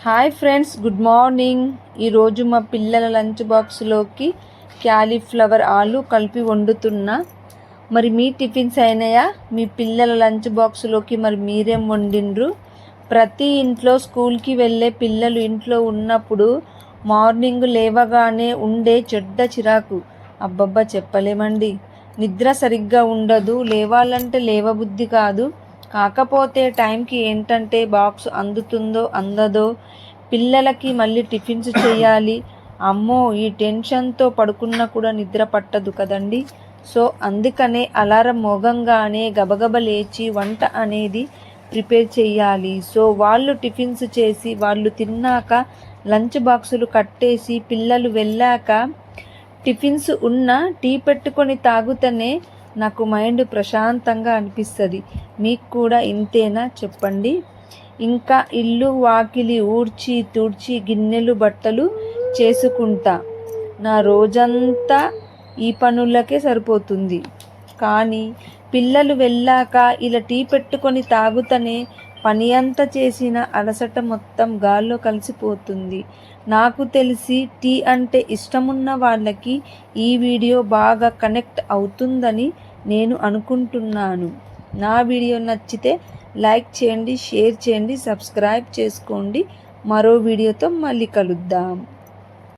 Hi friends, good morning. ఈరోజు మా పిల్లల లంచ్ బాక్స్లోకి క్యాలీఫ్లవర్ ఆలు కలిపి వండుతున్నా. మరి మీ టిఫిన్స్ అయినాయా? మీ పిల్లల లంచ్ బాక్స్లోకి మరి మీరేం వండిండ్రు? ప్రతి ఇంట్లో స్కూల్కి వెళ్ళే పిల్లలు ఇంట్లో ఉన్నప్పుడు మార్నింగ్ లేవగానే ఉండే చెడ్డ చిరాకు అబ్బబ్బా చెప్పలేమండి. నిద్ర సరిగ్గా ఉండదు, లేవాలంటే లేవబుద్ధి కాదు. కాకపోతే టైంకి ఏంటంటే బాక్స్ అందుతుందో అందదో, పిల్లలకి మళ్ళీ టిఫిన్స్ చేయాలి. అమ్మో, ఈ టెన్షన్తో పడుకున్నా కూడా నిద్ర పట్టదు కదండి. సో అందుకనే అలారం మోగంగానే గబగబ లేచి వంట అనేది ప్రిపేర్ చేయాలి. సో వాళ్ళు టిఫిన్స్ చేసి వాళ్ళు తిన్నాక లంచ్ బాక్సులు కట్టేసి పిల్లలు వెళ్ళాక టిఫిన్స్ ఉన్న టీ పెట్టుకొని తాగుతూనే నాకు మైండ్ ప్రశాంతంగా అనిపిస్తుంది. మీకు కూడా ఇంతేనా చెప్పండి? ఇంకా ఇల్లు వాకిలి ఊడ్చి తుడిచి గిన్నెలు బట్టలు చేసుకుంటా. నా రోజంతా ఈ పనులకే సరిపోతుంది. కానీ పిల్లలు వెళ్ళాక ఇలా టీ పెట్టుకొని తాగుతూనే పని అంతా చేసిన అలసట మొత్తం గాల్లో కలిసిపోతుంది. నాకు తెలిసి టీ అంటే ఇష్టమున్న వాళ్ళకి ఈ వీడియో బాగా కనెక్ట్ అవుతుందని నేను అనుకుంటున్నాను. నా వీడియో నచ్చితే లైక్ చేయండి, షేర్ చేయండి, సబ్స్క్రైబ్ చేసుకోండి. మరో వీడియోతో మళ్ళీ కలుద్దాం.